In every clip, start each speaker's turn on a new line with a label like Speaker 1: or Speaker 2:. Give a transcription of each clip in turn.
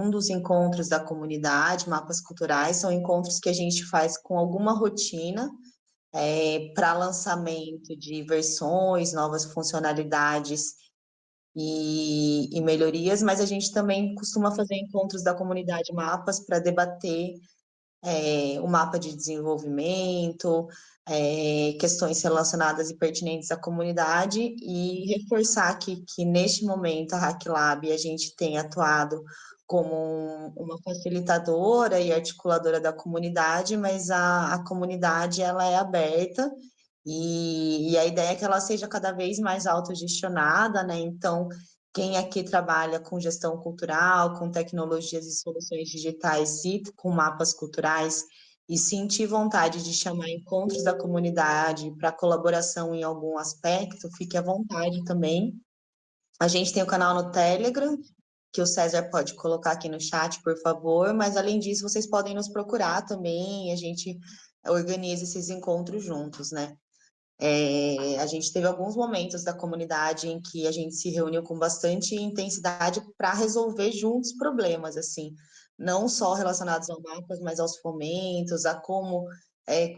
Speaker 1: um dos encontros da comunidade, mapas culturais, são encontros que a gente faz com alguma rotina, para lançamento de versões, novas funcionalidades e melhorias, mas a gente também costuma fazer encontros da comunidade mapas para debater o mapa de desenvolvimento, questões relacionadas e pertinentes à comunidade, e reforçar que neste momento a HackLab a gente tem atuado como uma facilitadora e articuladora da comunidade, mas a comunidade ela é aberta e a ideia é que ela seja cada vez mais autogestionada, né? Então, quem aqui trabalha com gestão cultural, com tecnologias e soluções digitais e com mapas culturais, e sentir vontade de chamar encontros da comunidade para colaboração em algum aspecto, fique à vontade também. A gente tem o canal no Telegram, que o César pode colocar aqui no chat, por favor, mas além disso, vocês podem nos procurar também, a gente organiza esses encontros juntos, né? A gente teve alguns momentos da comunidade em que a gente se reuniu com bastante intensidade para resolver juntos problemas, assim, não só relacionados ao mapas, mas aos fomentos, a como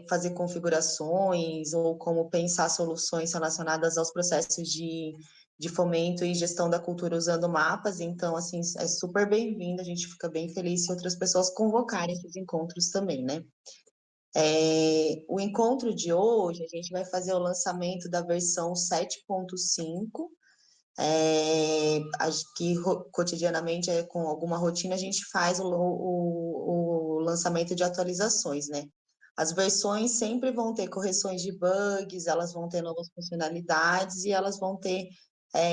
Speaker 1: fazer configurações ou como pensar soluções relacionadas aos processos de fomento e gestão da cultura usando mapas. Então, assim, é super bem-vindo, a gente fica bem feliz se outras pessoas convocarem esses encontros também, né? O encontro de hoje, a gente vai fazer o lançamento da versão 7.5, acho que cotidianamente, com alguma rotina, a gente faz o lançamento de atualizações, né? As versões sempre vão ter correções de bugs, elas vão ter novas funcionalidades e elas vão ter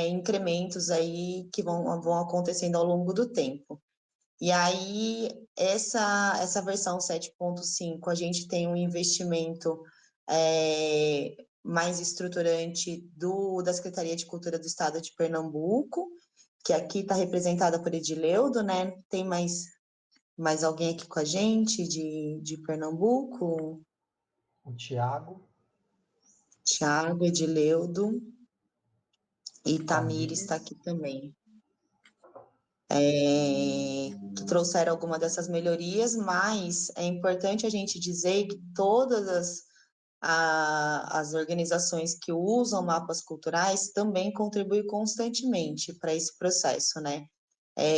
Speaker 1: incrementos aí que vão acontecendo ao longo do tempo. E aí, essa versão 7.5, a gente tem um investimento mais estruturante da Secretaria de Cultura do Estado de Pernambuco, que aqui está representada por Edileudo, né? Tem mais alguém aqui com a gente de Pernambuco?
Speaker 2: O Tiago.
Speaker 1: Tiago, Edileudo e Tamires está aqui também. Que trouxeram alguma dessas melhorias, mas é importante a gente dizer que todas as organizações que usam mapas culturais também contribuem constantemente para esse processo, né?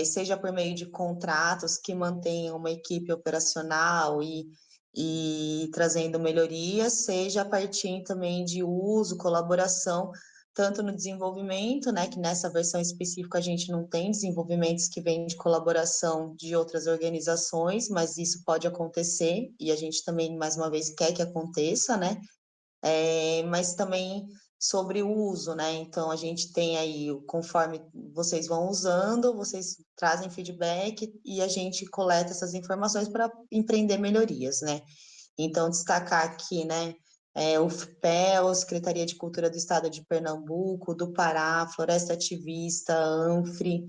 Speaker 1: Seja por meio de contratos que mantenham uma equipe operacional e trazendo melhorias, seja a partir também de uso, colaboração, tanto no desenvolvimento, né, que nessa versão específica a gente não tem desenvolvimentos que vêm de colaboração de outras organizações, mas isso pode acontecer, e a gente também, mais uma vez, quer que aconteça, né? Mas também sobre o uso, né? Então, a gente tem aí, conforme vocês vão usando, vocês trazem feedback e a gente coleta essas informações para empreender melhorias, né? Então, destacar aqui, né? O FPEL, Secretaria de Cultura do Estado de Pernambuco, do Pará, Floresta Ativista, ANFRE,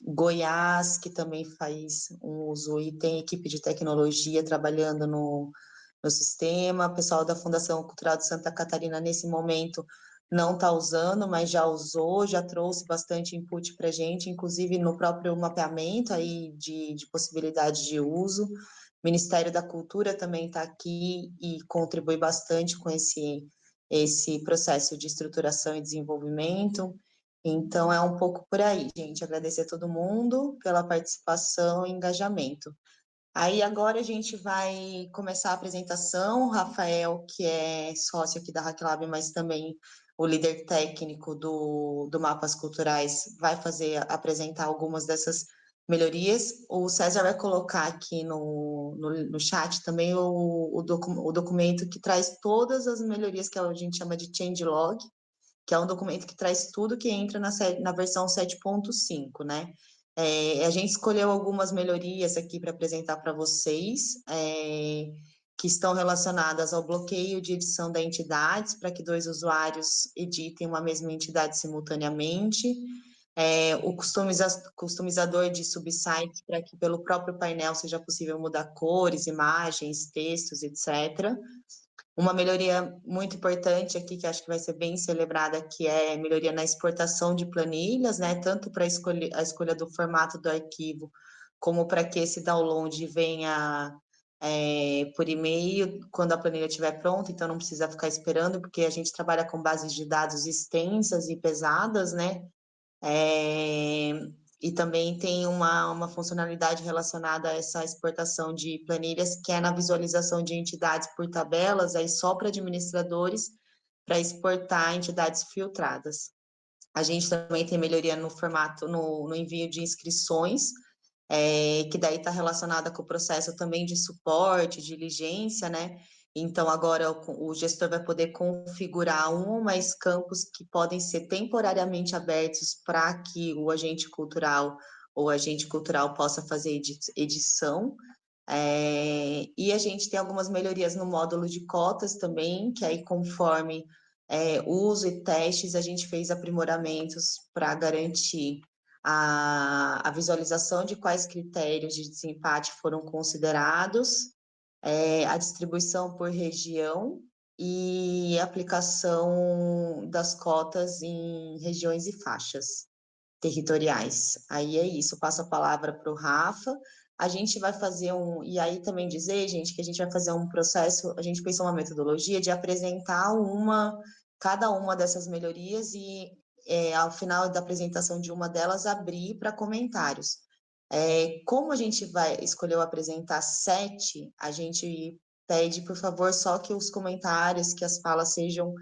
Speaker 1: Goiás, que também faz um uso e tem equipe de tecnologia trabalhando no sistema. O pessoal da Fundação Cultural de Santa Catarina, nesse momento, não está usando, mas já usou, já trouxe bastante input para a gente, inclusive no próprio mapeamento aí de possibilidade de uso. O Ministério da Cultura também está aqui e contribui bastante com esse processo de estruturação e desenvolvimento. Então, é um pouco por aí, gente. Agradecer a todo mundo pela participação e engajamento. Aí agora a gente vai começar a apresentação. O Rafael, que é sócio aqui da HackLab, mas também o líder técnico do Mapas Culturais, vai apresentar algumas dessas melhorias. O César vai colocar aqui no chat também o documento que traz todas as melhorias que a gente chama de changelog, que é um documento que traz tudo que entra na versão 7.5, né? A gente escolheu algumas melhorias aqui para apresentar para vocês, que estão relacionadas ao bloqueio de edição da entidades, para que dois usuários editem uma mesma entidade simultaneamente, o customizador de subsites, para que pelo próprio painel seja possível mudar cores, imagens, textos, etc., Uma melhoria muito importante aqui, que acho que vai ser bem celebrada, que é melhoria na exportação de planilhas, né? Tanto para a escolha do formato do arquivo, como para que esse download venha por e-mail quando a planilha estiver pronta, então não precisa ficar esperando, porque a gente trabalha com bases de dados extensas e pesadas, né? É, e também tem uma funcionalidade relacionada a essa exportação de planilhas, que é na visualização de entidades por tabelas, aí só para administradores, para exportar entidades filtradas. A gente também tem melhoria no formato, no envio de inscrições, que daí está relacionada com o processo também de suporte, diligência, né? Então, agora o gestor vai poder configurar um ou mais campos que podem ser temporariamente abertos para que o agente cultural ou agente cultural possa fazer edição. E a gente tem algumas melhorias no módulo de cotas também, que aí, conforme uso e testes, a gente fez aprimoramentos para garantir a visualização de quais critérios de desempate foram considerados, a distribuição por região e aplicação das cotas em regiões e faixas territoriais. Aí é isso, eu passo a palavra para o Rafa. A gente vai fazer e aí também dizer, gente, que a gente vai fazer um processo, a gente pensou uma metodologia de apresentar cada uma dessas melhorias e ao final da apresentação de uma delas, abrir para comentários. Como a gente escolheu apresentar 7, a gente pede, por favor, só que os comentários, que as falas sejam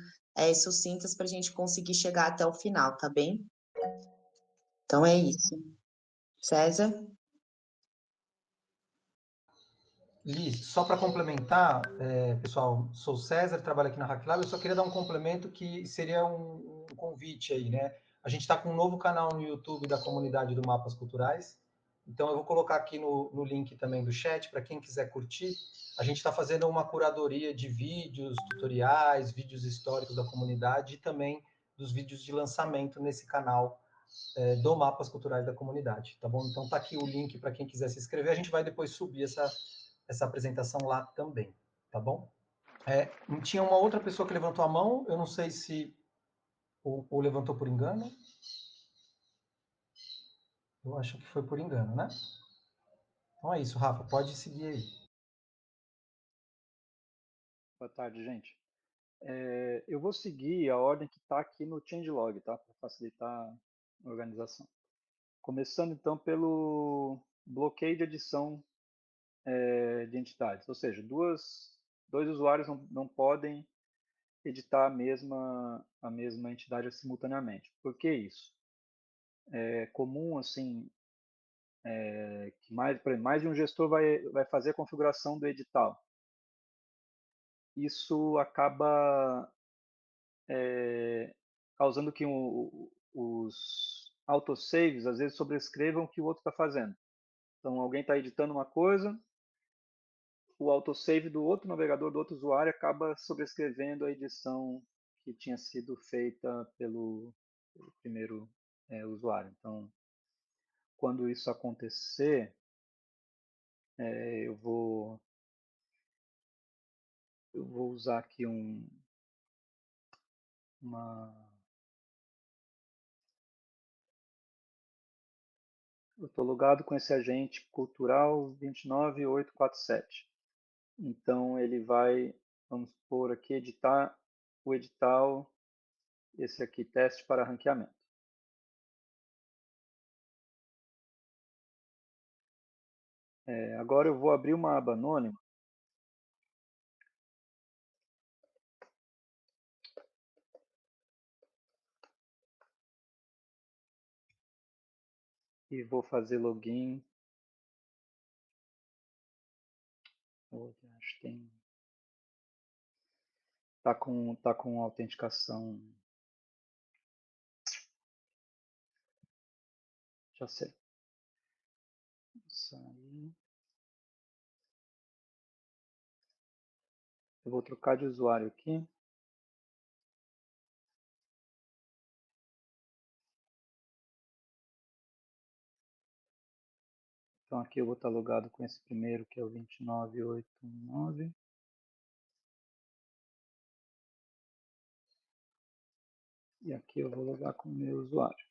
Speaker 1: sucintas para a gente conseguir chegar até o final, tá bem? Então é isso. César?
Speaker 2: Liz, só para complementar, pessoal, sou o César, trabalho aqui na HackLab, eu só queria dar um complemento que seria um convite aí, né? A gente está com um novo canal no YouTube da comunidade do Mapas Culturais, então eu vou colocar aqui no link também do chat, para quem quiser curtir. A gente está fazendo uma curadoria de vídeos, tutoriais, vídeos históricos da comunidade e também dos vídeos de lançamento nesse canal do Mapas Culturais da comunidade, tá bom? Então tá aqui o link para quem quiser se inscrever, a gente vai depois subir essa apresentação lá também, tá bom? Tinha uma outra pessoa que levantou a mão, eu não sei se ou levantou por engano. Eu acho que foi por engano, né? Então é isso, Rafa, pode seguir aí.
Speaker 3: Boa tarde, gente. Eu vou seguir a ordem que está aqui no changelog, tá? Para facilitar a organização. Começando então pelo bloqueio de edição de entidades, ou seja, dois usuários não podem editar a mesma entidade simultaneamente. Por que isso? É comum assim que mais de um gestor vai fazer a configuração do edital. Isso acaba causando que os autosaves às vezes sobrescrevam o que o outro está fazendo. Então, alguém está editando uma coisa, o autosave do outro navegador, do outro usuário, acaba sobrescrevendo a edição que tinha sido feita pelo primeiro usuário. Então, quando isso acontecer, eu vou usar aqui uma. Eu estou logado com esse agente cultural 29847. Então, ele vai, vamos por aqui, editar o edital, esse aqui, teste para ranqueamento. Agora eu vou abrir uma aba anônima. E vou fazer login. Acho que tem. Tá com autenticação. Já sei. Sair. Eu vou trocar de usuário aqui. Então aqui eu vou estar logado com esse primeiro, que é o 29819. E aqui eu vou logar com o meu usuário.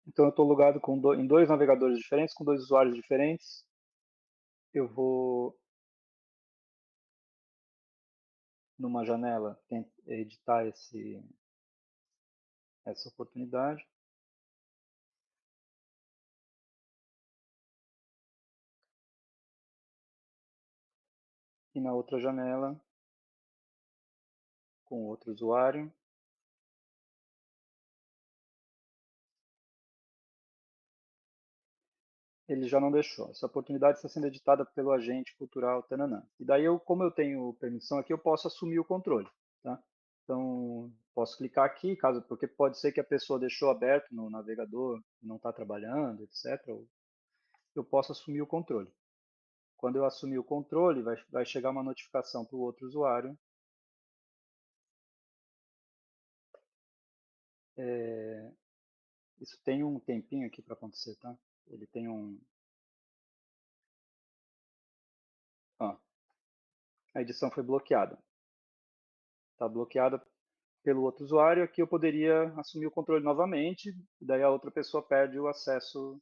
Speaker 3: Então eu estou logado em dois navegadores diferentes, com dois usuários diferentes. Eu vou numa janela editar essa oportunidade. E na outra janela, com outro usuário, ele já não deixou. Essa oportunidade está sendo editada pelo agente cultural Tananã. E daí, como eu tenho permissão aqui, eu posso assumir o controle. Tá? Então, posso clicar aqui, porque pode ser que a pessoa deixou aberto no navegador, não está trabalhando, etc. Eu posso assumir o controle. Quando eu assumir o controle, vai chegar uma notificação para o outro usuário. Isso tem um tempinho aqui para acontecer, tá? Ele tem um... a edição foi bloqueada. Está bloqueada pelo outro usuário. Aqui eu poderia assumir o controle novamente, e daí a outra pessoa perde o acesso.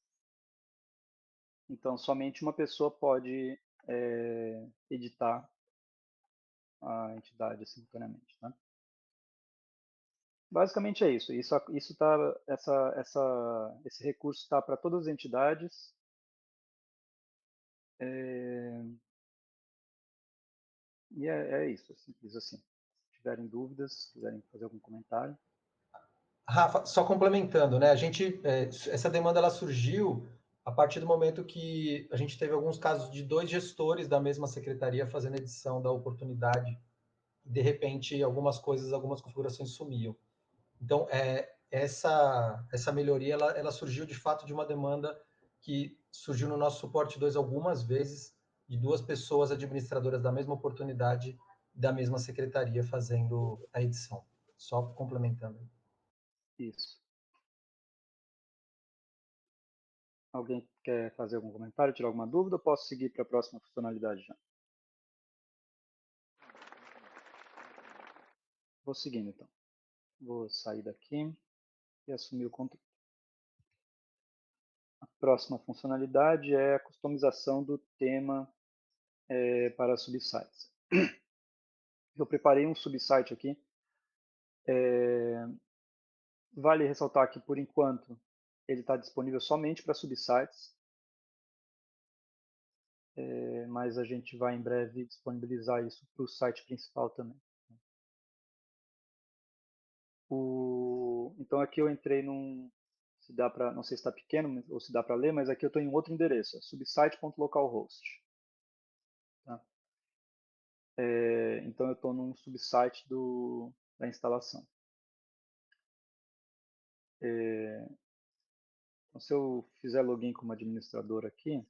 Speaker 3: Então, somente uma pessoa pode editar a entidade simultaneamente. Tá? Basicamente é isso. Esse recurso está para todas as entidades. E é isso, simples assim. Se tiverem dúvidas, quiserem fazer algum comentário.
Speaker 2: Rafa, só complementando, né? Essa demanda ela surgiu a partir do momento que a gente teve alguns casos de dois gestores da mesma secretaria fazendo edição da oportunidade. E, de repente, algumas configurações sumiam. Então, essa melhoria ela surgiu de fato de uma demanda que surgiu no nosso suporte 2 algumas vezes, de duas pessoas administradoras da mesma oportunidade, da mesma secretaria fazendo a edição. Só complementando.
Speaker 3: Isso. Alguém quer fazer algum comentário, tirar alguma dúvida, ou posso seguir para a próxima funcionalidade já? Vou seguindo, então. Vou sair daqui e assumir o controle. A próxima funcionalidade é a customização do tema para subsites. Eu preparei um subsite aqui. Vale ressaltar que, por enquanto, ele está disponível somente para subsites, mas a gente vai em breve disponibilizar isso para o site principal também. Então aqui eu entrei se dá para, não sei se está pequeno ou se dá para ler, mas aqui eu estou em outro endereço, é subsite.localhost. Tá? Então eu estou num subsite da instalação. Então, se eu fizer login como administrador aqui,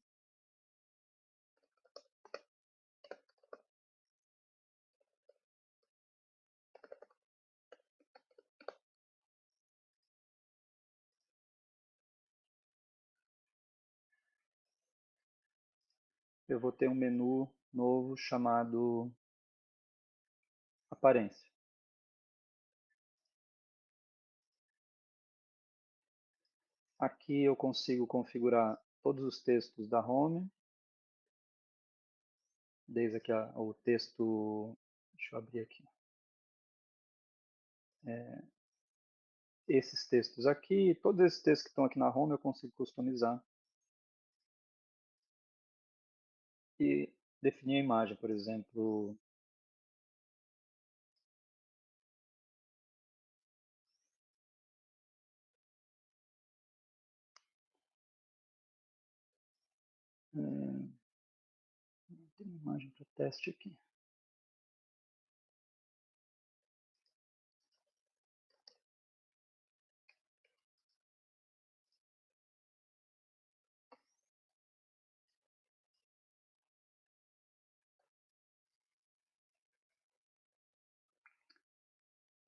Speaker 3: eu vou ter um menu novo chamado Aparência. Aqui eu consigo configurar todos os textos da home, desde aqui o texto, deixa eu abrir aqui, esses textos aqui, todos esses textos que estão aqui na home eu consigo customizar e definir a imagem, por exemplo, tem uma imagem para teste aqui.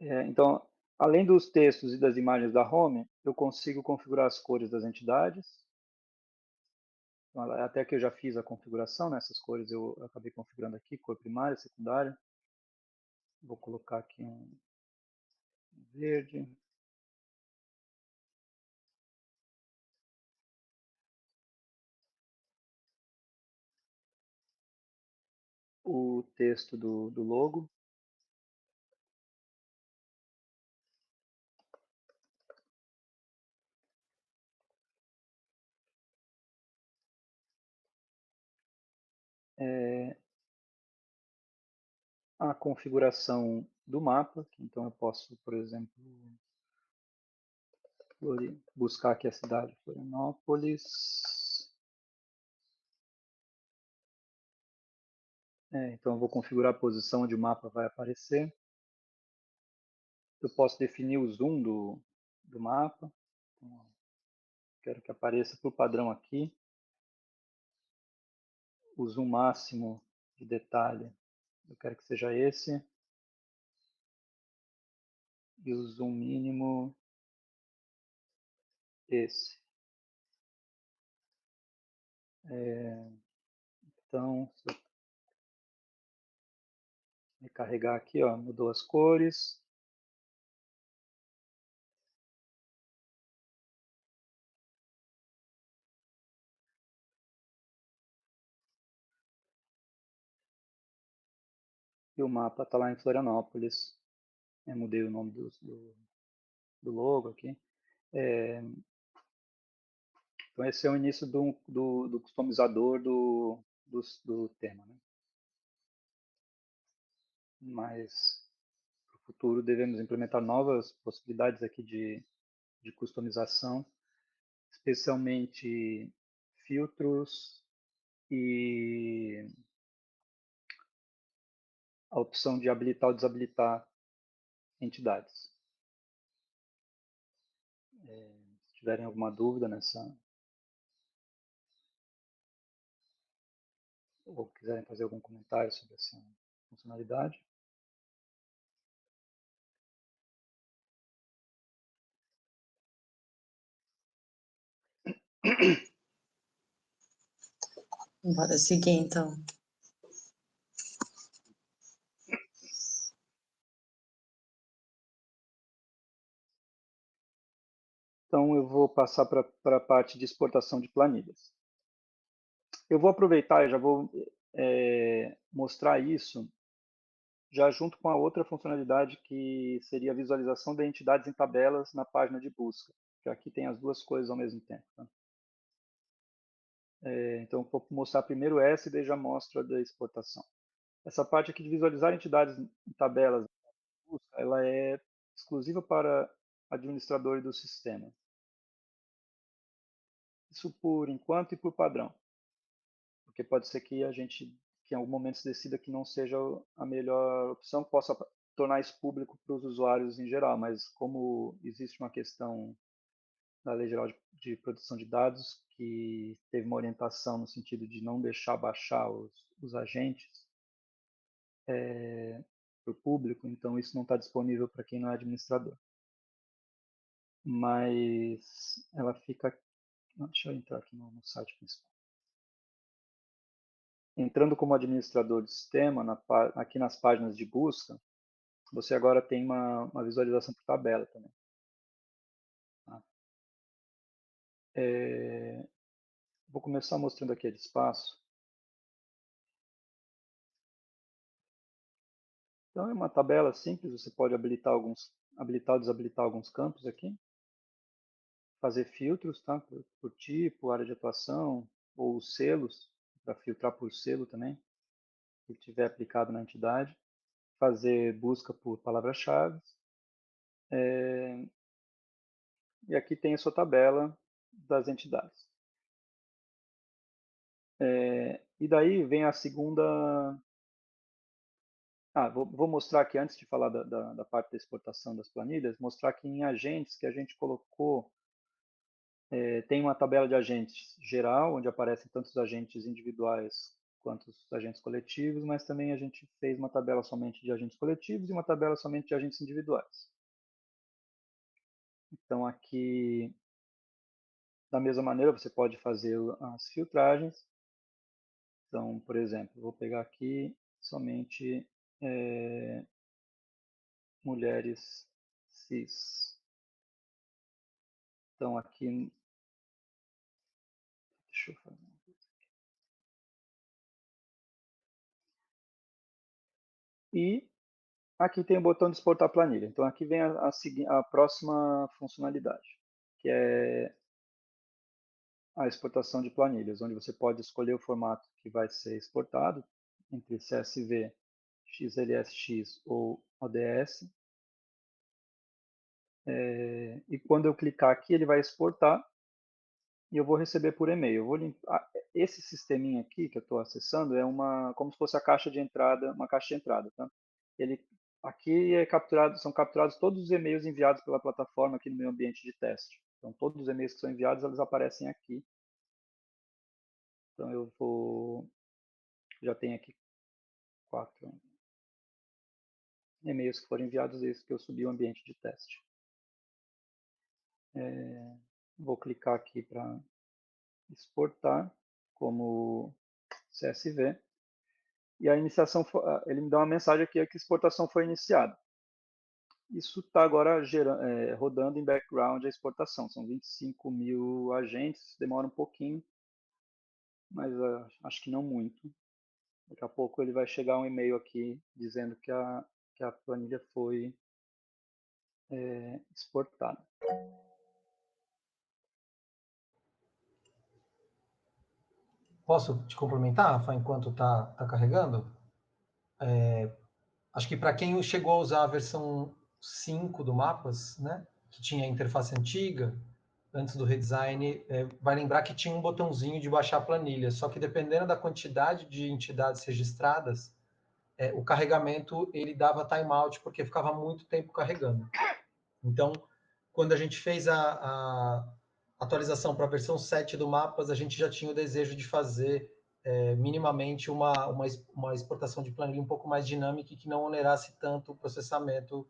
Speaker 3: Então, além dos textos e das imagens da home, eu consigo configurar as cores das entidades. Então, até que eu já fiz a configuração, né? Essas cores eu acabei configurando aqui, cor primária, secundária. Vou colocar aqui um verde. O texto do logo. A configuração do mapa, então eu posso, por exemplo, buscar aqui a cidade de Florianópolis. Então eu vou configurar a posição onde o mapa vai aparecer. Eu posso definir o zoom do mapa. Então, quero que apareça por padrão aqui. O zoom máximo de detalhe, eu quero que seja esse. E o zoom mínimo, esse. Então, se eu recarregar aqui, ó, mudou as cores. E o mapa está lá em Florianópolis. Eu mudei o nome do logo aqui. Então, esse é o início do customizador do tema. Né? Mas, no futuro, devemos implementar novas possibilidades aqui de customização, especialmente filtros e a opção de habilitar ou desabilitar entidades. Se tiverem alguma dúvida ou quiserem fazer algum comentário sobre essa funcionalidade.
Speaker 1: Bora seguir, então.
Speaker 3: Então, eu vou passar para a parte de exportação de planilhas. Eu vou aproveitar e já vou mostrar isso já junto com a outra funcionalidade que seria a visualização de entidades em tabelas na página de busca, que aqui tem as duas coisas ao mesmo tempo. Tá? Então, vou mostrar primeiro essa e daí já mostro a da exportação. Essa parte aqui de visualizar entidades em tabelas, ela é exclusiva para administradores do sistema. Isso por enquanto e por padrão. Porque pode ser que a gente, que em algum momento se decida que não seja a melhor opção, possa tornar isso público para os usuários em geral, mas como existe uma questão da Lei Geral de Proteção de Dados que teve uma orientação no sentido de não deixar baixar os agentes para o público, então isso não está disponível para quem não é administrador. Mas ela fica... Deixa eu entrar aqui no site principal. Entrando como administrador de sistema, aqui nas páginas de busca, você agora tem uma visualização por tabela também. Tá? Vou começar mostrando aqui a de espaço. Então é uma tabela simples, você pode habilitar ou desabilitar alguns campos aqui. Fazer filtros, tá? Por tipo, área de atuação, ou selos, para filtrar por selo também, se tiver aplicado na entidade. Fazer busca por palavras-chave. E aqui tem a sua tabela das entidades. E daí vem a segunda... vou mostrar aqui, antes de falar da parte da exportação das planilhas, mostrar que em agentes que a gente colocou, tem uma tabela de agentes geral, onde aparecem tanto os agentes individuais quantos agentes coletivos, mas também a gente fez uma tabela somente de agentes coletivos e uma tabela somente de agentes individuais. Então, aqui, da mesma maneira, você pode fazer as filtragens. Então, por exemplo, vou pegar aqui somente mulheres cis. Então, aqui, deixa eu fazer uma coisa aqui. E aqui tem o botão de exportar planilha. Então, aqui vem a próxima funcionalidade, que é a exportação de planilhas, onde você pode escolher o formato que vai ser exportado, entre CSV, XLSX ou ODS. E quando eu clicar aqui, ele vai exportar e eu vou receber por e-mail. Eu vou limpar. Esse sisteminha aqui que eu estou acessando é como se fosse a caixa de entrada, uma caixa de entrada, tá? Aqui são capturados todos os e-mails enviados pela plataforma aqui no meu ambiente de teste. Então, todos os e-mails que são enviados, eles aparecem aqui. Então, já tenho aqui 4 e-mails que foram enviados desde que eu subi o ambiente de teste. Vou clicar aqui para exportar como CSV. E a iniciação, ele me dá uma mensagem aqui que a exportação foi iniciada. Isso está agora rodando em background a exportação. São 25 mil agentes, demora um pouquinho, mas acho que não muito. Daqui a pouco ele vai chegar um e-mail aqui dizendo que a planilha foi exportada.
Speaker 2: Posso te complementar, Rafa, enquanto está carregando? Acho que para quem chegou a usar a versão 5 do Mapas, né, que tinha a interface antiga, antes do redesign, vai lembrar que tinha um botãozinho de baixar a planilha, só que dependendo da quantidade de entidades registradas, o carregamento ele dava timeout, porque ficava muito tempo carregando. Então, quando a gente fez a atualização para a versão 7 do Mapas, a gente já tinha o desejo de fazer minimamente uma exportação de planilha um pouco mais dinâmica e que não onerasse tanto o processamento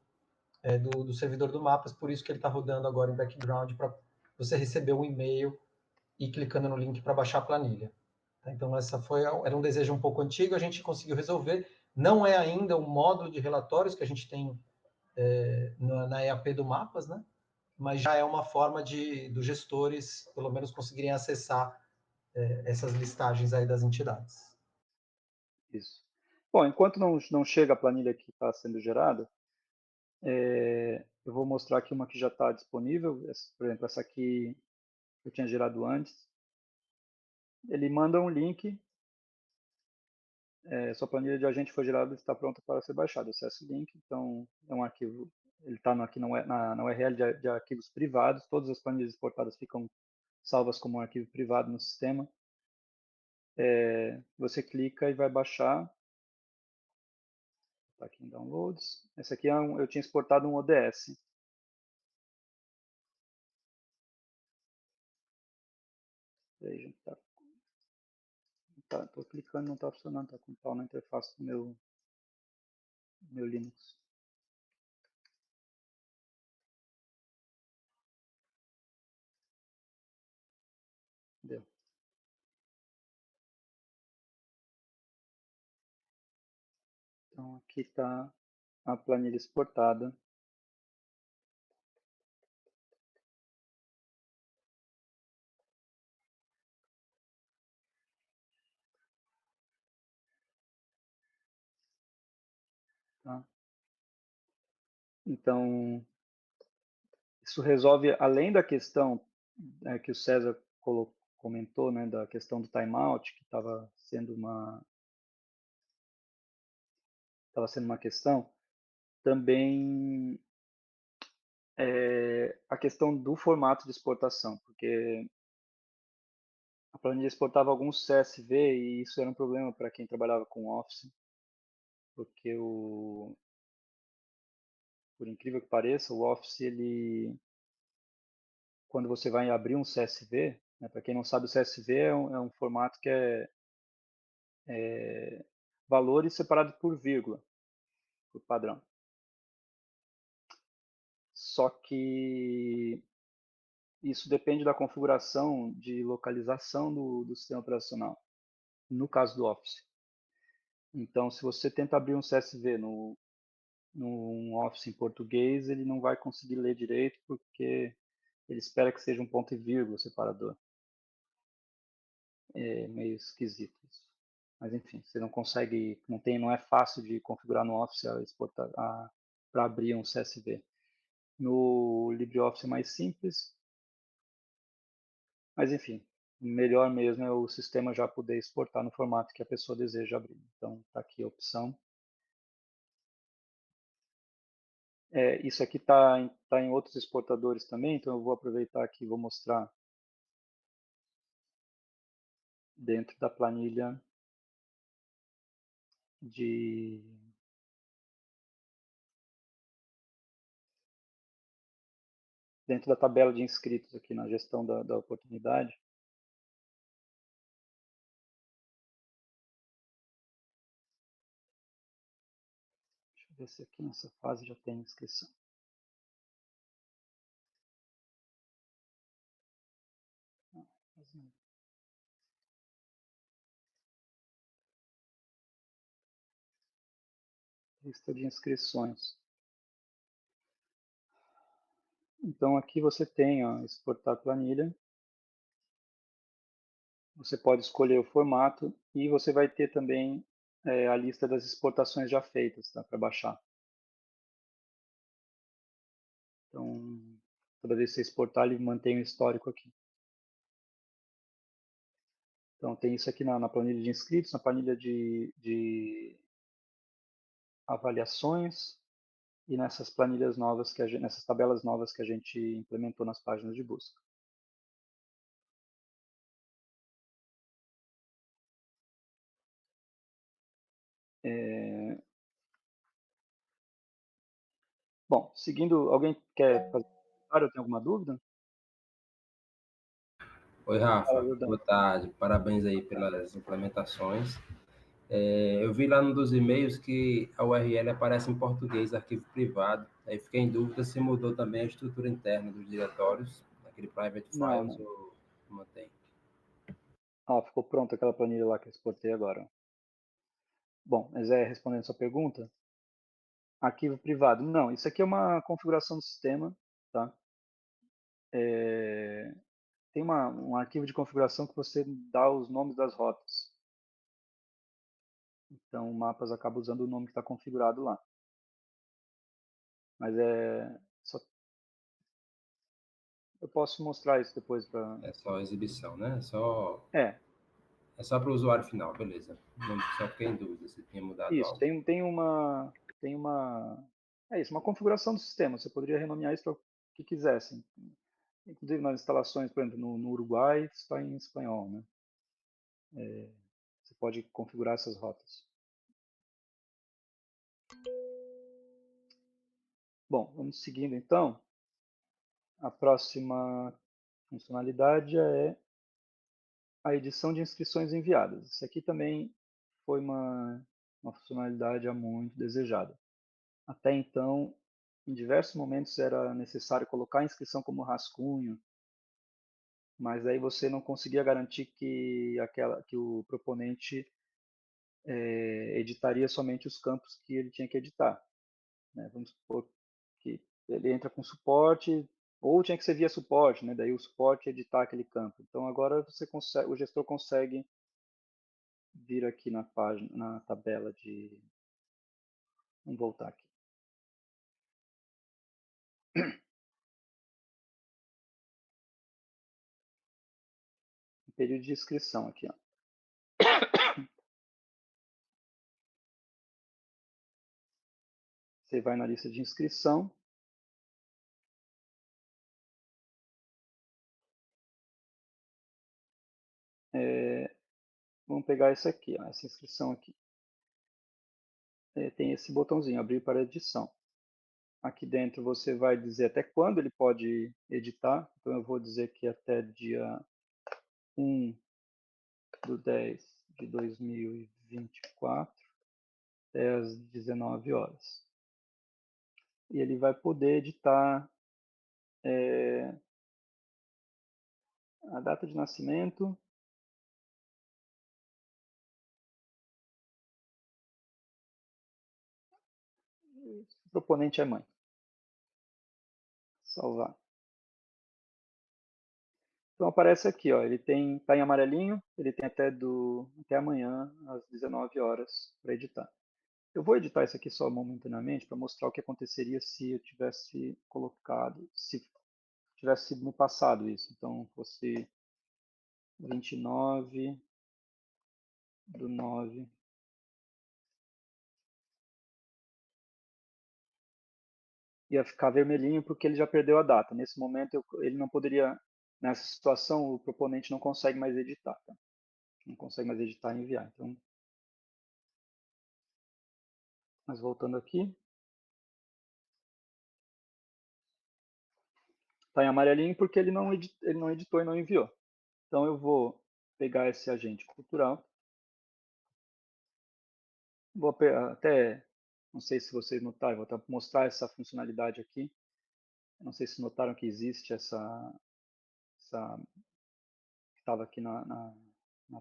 Speaker 2: do servidor do Mapas, por isso que ele está rodando agora em background para você receber um e-mail e clicando no link para baixar a planilha. Então, era um desejo um pouco antigo, a gente conseguiu resolver. Não é ainda o módulo de relatórios que a gente tem na EAP do Mapas, né? Mas já é uma forma dos gestores, pelo menos, conseguirem acessar essas listagens aí das entidades.
Speaker 3: Isso. Bom, enquanto não chega a planilha que está sendo gerada, eu vou mostrar aqui uma que já está disponível. Por exemplo, essa aqui eu tinha gerado antes. Ele manda um link. Sua planilha de agente foi gerada e está pronta para ser baixada. Acesse o link. Então, é um arquivo. Ele está aqui na URL de arquivos privados. Todas as planilhas exportadas ficam salvas como um arquivo privado no sistema. Você clica e vai baixar. Está aqui em Downloads. Esse aqui eu tinha exportado um ODS. Veja, estou clicando, não está funcionando, está com pau na interface do meu Linux. Deu. Então aqui está a planilha exportada. Tá? Então, isso resolve, além da questão que o César comentou, né, da questão do timeout, que estava sendo uma questão, também a questão do formato de exportação, porque a planilha exportava alguns CSV e isso era um problema para quem trabalhava com Office, porque por incrível que pareça, o Office, quando você vai abrir um CSV, né, para quem não sabe, o CSV é um formato que valores separados por vírgula, por padrão. Só que isso depende da configuração de localização do sistema operacional, no caso do Office. Então, se você tenta abrir um CSV no Office em português, ele não vai conseguir ler direito, porque ele espera que seja um ponto e vírgula separador. É meio esquisito isso. Mas enfim, você não consegue, não é fácil de configurar no Office para abrir um CSV. No LibreOffice é mais simples, mas enfim, melhor mesmo é o sistema já poder exportar no formato que a pessoa deseja abrir. Então, está aqui a opção. Isso aqui está em outros exportadores também, então eu vou aproveitar aqui e vou mostrar dentro da planilha dentro da tabela de inscritos aqui na gestão da oportunidade. Deixa eu ver se aqui nessa fase já tem inscrição. Lista de inscrições. Então aqui você tem, ó, exportar planilha. Você pode escolher o formato e você vai ter também a lista das exportações já feitas, tá, para baixar. Então, toda vez que você exportar, ele mantém o histórico aqui. Então, tem isso aqui na planilha de inscritos, na planilha de avaliações e nessas planilhas novas, nessas tabelas novas que a gente implementou nas páginas de busca. Bom, seguindo, alguém quer fazer um comentário? Tem alguma dúvida?
Speaker 4: Oi, Rafa.
Speaker 3: Fala, Jordão.
Speaker 4: Boa tarde. Parabéns aí pelas implementações. Eu vi lá num dos e-mails que a URL aparece em português, arquivo privado. Aí fiquei em dúvida se mudou também a estrutura interna dos diretórios, aquele private
Speaker 3: Não,
Speaker 4: files
Speaker 3: não.
Speaker 4: ou mantém.
Speaker 3: Ficou pronta aquela planilha lá que eu exportei agora. Bom, mas respondendo a sua pergunta, arquivo privado. Não, isso aqui é uma configuração do sistema, tá? Tem um arquivo de configuração que você dá os nomes das rotas. Então, o Mapas acaba usando o nome que está configurado lá. Mas eu posso mostrar isso depois para...
Speaker 4: É só exibição, né? É só para o usuário final, beleza. Só fiquei em dúvida se tinha mudado
Speaker 3: Isso,
Speaker 4: algo.
Speaker 3: uma configuração do sistema. Você poderia renomear isso para o que quisesse. Inclusive nas instalações, por exemplo, no Uruguai está em espanhol, né? Você pode configurar essas rotas. Bom, vamos seguindo então. A próxima funcionalidade é a edição de inscrições enviadas. Isso aqui também foi uma funcionalidade há muito desejada. Até então, em diversos momentos era necessário colocar a inscrição como rascunho, mas aí você não conseguia garantir que o proponente editaria somente os campos que ele tinha que editar, né? Vamos supor que ele entra com suporte, ou tinha que ser via suporte, né? Daí o suporte editar aquele campo. Então agora o gestor consegue vir aqui na página, na tabela de... Vamos voltar aqui. Período de inscrição aqui, ó. Você vai na lista de inscrição. Vamos pegar esse aqui, ó, essa inscrição aqui. Tem esse botãozinho, abrir para edição. Aqui dentro você vai dizer até quando ele pode editar. Então eu vou dizer que até dia 1/10 de 2024 até às 19 horas. E ele vai poder editar a data de nascimento, o proponente é mãe. Salvar. Então aparece aqui, ó, ele tá em amarelinho, ele tem até amanhã às 19 horas para editar. Eu vou editar isso aqui só momentaneamente para mostrar o que aconteceria se eu tivesse colocado, se tivesse sido no passado isso. Então fosse 29/9. Ia ficar vermelhinho porque ele já perdeu a data. Nesse momento ele não poderia, nessa situação o proponente não consegue mais editar, tá? Não consegue mais editar e enviar. Então, mas voltando aqui, está em amarelinho porque ele não editou e não enviou. Então eu vou pegar esse agente cultural, vou até, não sei se vocês notaram, vou mostrar essa funcionalidade aqui. Não sei se notaram que existe essa que estava aqui na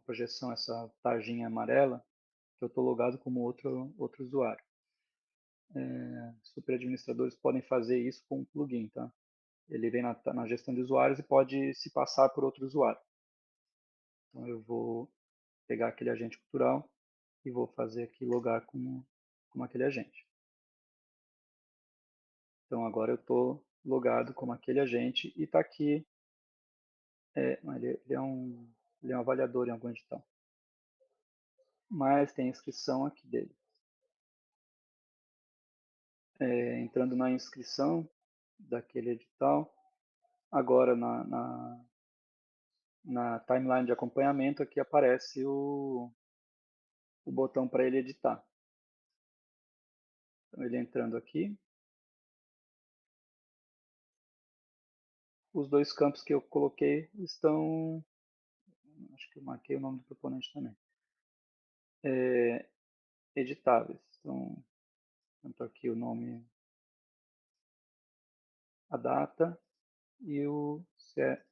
Speaker 3: projeção, essa tarjinha amarela, que eu estou logado como outro usuário. Superadministradores podem fazer isso com um plugin, tá? Ele vem na gestão de usuários e pode se passar por outro usuário. Então eu vou pegar aquele agente cultural e vou fazer aqui logar como aquele agente. Então agora eu estou logado como aquele agente e está aqui. Ele é um avaliador em algum edital. Mas tem a inscrição aqui dele. Entrando na inscrição daquele edital, agora na timeline de acompanhamento aqui aparece o botão para ele editar. Então ele entrando aqui, os dois campos que eu coloquei estão, acho que eu marquei o nome do proponente também, editáveis. Então, tanto aqui o nome, a data e o se é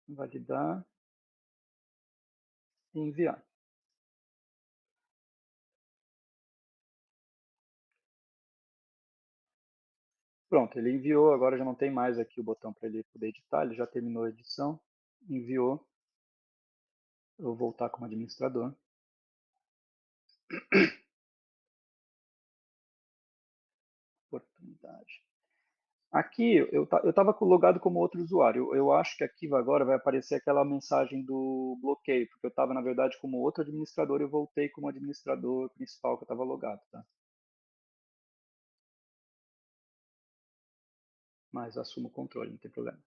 Speaker 3: validar e enviar. Pronto, ele enviou, agora já não tem mais aqui o botão para ele poder editar, ele já terminou a edição, enviou. Eu vou voltar como administrador. Oportunidade. Aqui eu estava logado como outro usuário. Eu acho que aqui agora vai aparecer aquela mensagem do bloqueio, porque eu estava, na verdade, como outro administrador e eu voltei como administrador principal que eu estava logado. Tá? Mas assumo o controle, não tem problema.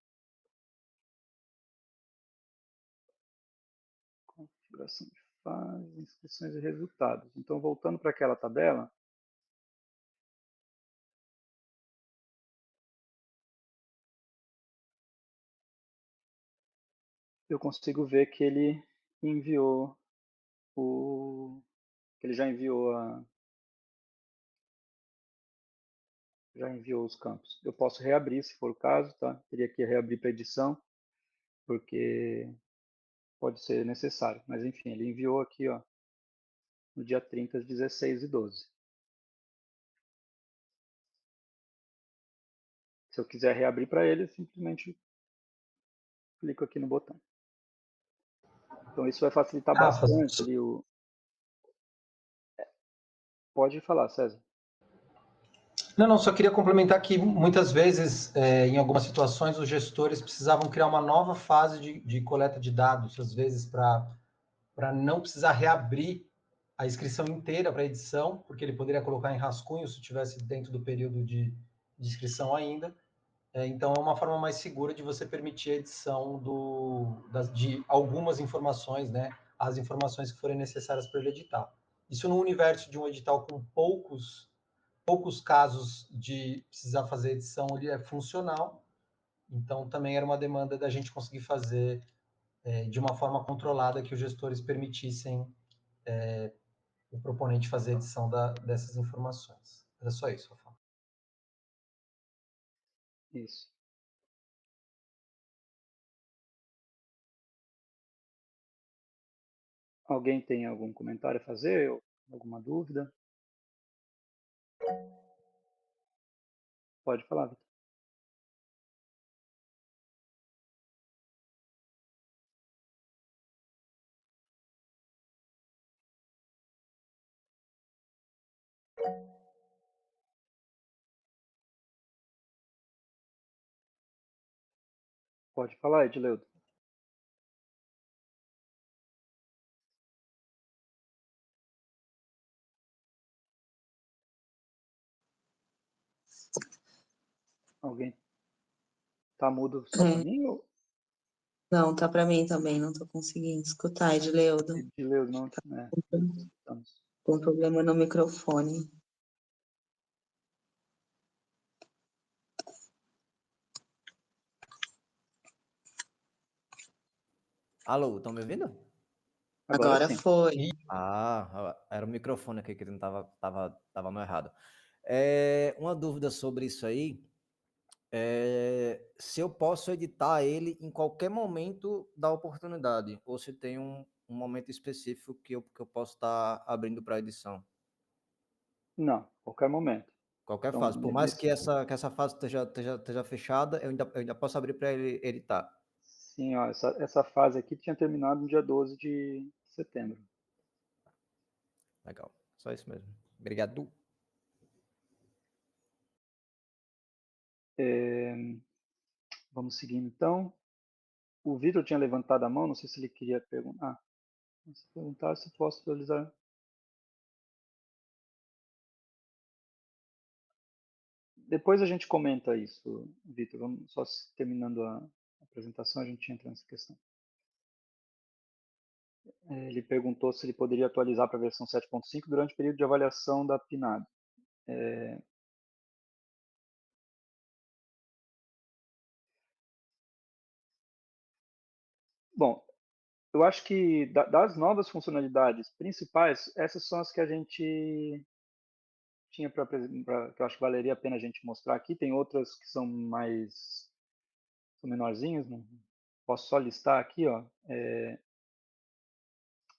Speaker 3: Configuração de fase, inscrições e resultados. Então, voltando para aquela tabela, eu consigo ver que ele enviou que ele já enviou os campos. Eu posso reabrir se for o caso, tá? Teria que reabrir para edição, porque pode ser necessário. Mas enfim, ele enviou aqui, ó, no dia 30 às 16h12. Se eu quiser reabrir para ele, simplesmente clico aqui no botão. Então isso vai facilitar bastante ali o... Pode falar, César.
Speaker 2: Não, só queria complementar que muitas vezes, em algumas situações, os gestores precisavam criar uma nova fase de coleta de dados, às vezes para não precisar reabrir a inscrição inteira para edição, porque ele poderia colocar em rascunho se estivesse dentro do período de inscrição ainda. Então, é uma forma mais segura de você permitir a edição de algumas informações, né? As informações que forem necessárias para ele editar. Isso no universo de um edital com poucos casos de precisar fazer edição, ele é funcional, Então, também era uma demanda da gente conseguir fazer de uma forma controlada, que os gestores permitissem o proponente fazer a edição dessas informações. Era só isso, Rafa.
Speaker 3: Isso. Alguém tem algum comentário a fazer? Ou alguma dúvida? Pode falar, Vitor. Pode falar, Edileudo. Alguém tá mudo só para mim? Ou...
Speaker 1: Não, tá para mim também, não estou conseguindo escutar, Edileudo.
Speaker 3: Edileudo, não, né? Estamos.
Speaker 1: Com problema no microfone.
Speaker 5: Alô, estão me ouvindo?
Speaker 1: Agora
Speaker 3: sim.
Speaker 1: foi.
Speaker 5: Era o microfone aqui que não tava no errado. Uma dúvida sobre isso aí. Se eu posso editar ele em qualquer momento da oportunidade, ou se tem um momento específico que eu posso estar abrindo para edição.
Speaker 3: Não, qualquer momento.
Speaker 5: Qualquer
Speaker 3: Então,
Speaker 5: fase. Por mais que essa fase esteja fechada, eu ainda posso abrir para ele editar.
Speaker 3: Sim, ó, essa fase aqui tinha terminado no dia 12 de setembro.
Speaker 5: Legal. Só isso mesmo. Obrigado.
Speaker 3: Vamos seguindo, então. O Vitor tinha levantado a mão, não sei se ele queria perguntar. Se perguntar, se posso atualizar. Depois a gente comenta isso, Vitor. Vamos só terminando a apresentação, a gente entra nessa questão. Ele perguntou se ele poderia atualizar para a versão 7.5 durante o período de avaliação da PNAD. Bom, eu acho que das novas funcionalidades principais, essas são as que a gente tinha que eu acho que valeria a pena a gente mostrar aqui. Tem outras que são são menorzinhas, não posso só listar aqui, ó.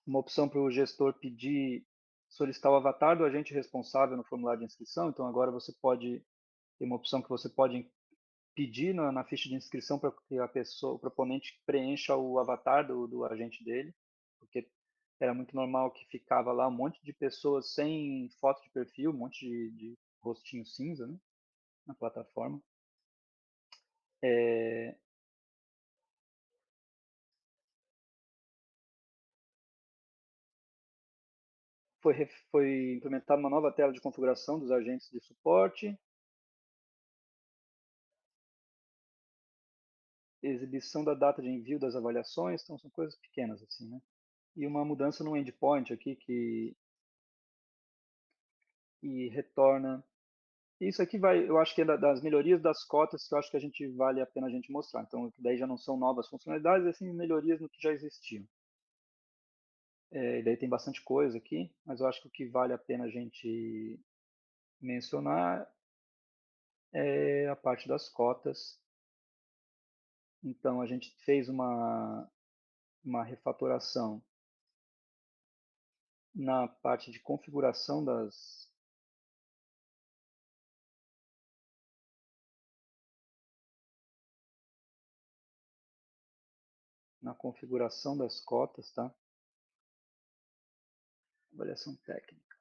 Speaker 3: Uma opção para o gestor pedir, solicitar o avatar do agente responsável no formulário de inscrição. Então agora você pode ter uma opção que você pode pedir na ficha de inscrição para que o proponente preencha o avatar do agente dele, porque era muito normal que ficava lá um monte de pessoas sem foto de perfil, um monte de rostinho cinza, né, na plataforma. Foi implementada uma nova tela de configuração dos agentes de suporte, exibição da data de envio das avaliações, então são coisas pequenas assim, né? E uma mudança no endpoint aqui que retorna. Isso aqui eu acho que é das melhorias das cotas que eu acho que vale a pena a gente mostrar. Então, daí já não são novas funcionalidades, assim, melhorias no que já existiam. E daí tem bastante coisa aqui, mas eu acho que o que vale a pena a gente mencionar é a parte das cotas. Então, a gente fez uma refatoração na parte de configuração das cotas, tá? Avaliação técnica.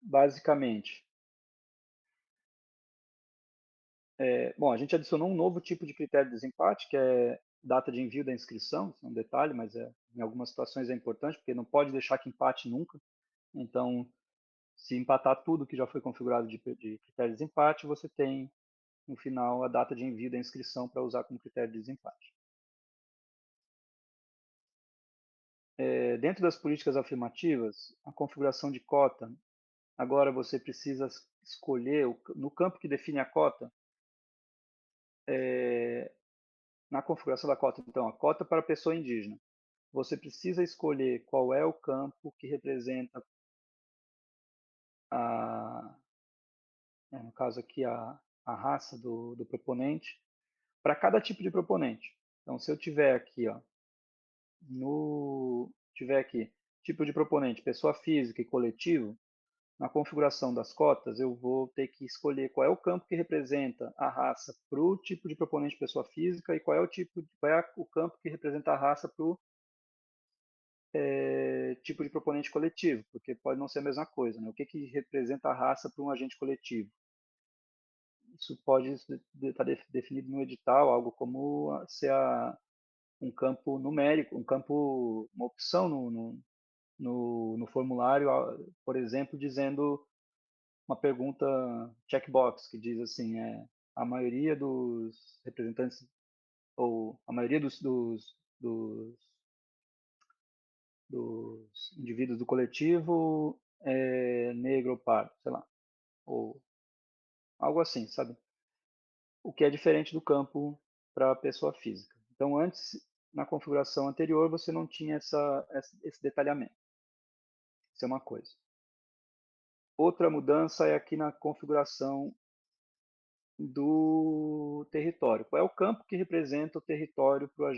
Speaker 3: Basicamente, bom, a gente adicionou um novo tipo de critério de desempate, que é data de envio da inscrição, isso é um detalhe, mas em algumas situações é importante, porque não pode deixar que empate nunca. Então, se empatar tudo que já foi configurado de critério de desempate, você tem, no final, a data de envio da inscrição para usar como critério de desempate. Dentro das políticas afirmativas, a configuração de cota, agora você precisa escolher, no campo que define a cota, na configuração da cota, então, a cota para pessoa indígena, você precisa escolher qual é o campo que representa no caso aqui, a raça do proponente, para cada tipo de proponente. Então, se eu tiver aqui, tiver aqui, tipo de proponente, pessoa física e coletivo, na configuração das cotas, eu vou ter que escolher qual é o campo que representa a raça para o tipo de proponente pessoa física e qual é o campo que representa a raça para o tipo de proponente coletivo, porque pode não ser a mesma coisa. Né? O que representa a raça para um agente coletivo? Isso pode estar definido no edital, algo como ser um campo numérico, uma opção no formulário, por exemplo, dizendo uma pergunta checkbox, que diz assim, a maioria dos representantes, ou a maioria dos indivíduos do coletivo é negro ou pardo, sei lá, ou algo assim, sabe? O que é diferente do campo para a pessoa física. Então, antes, na configuração anterior, você não tinha esse detalhamento. Isso é uma coisa. Outra mudança é aqui na configuração do território. Qual é o campo que representa o território para o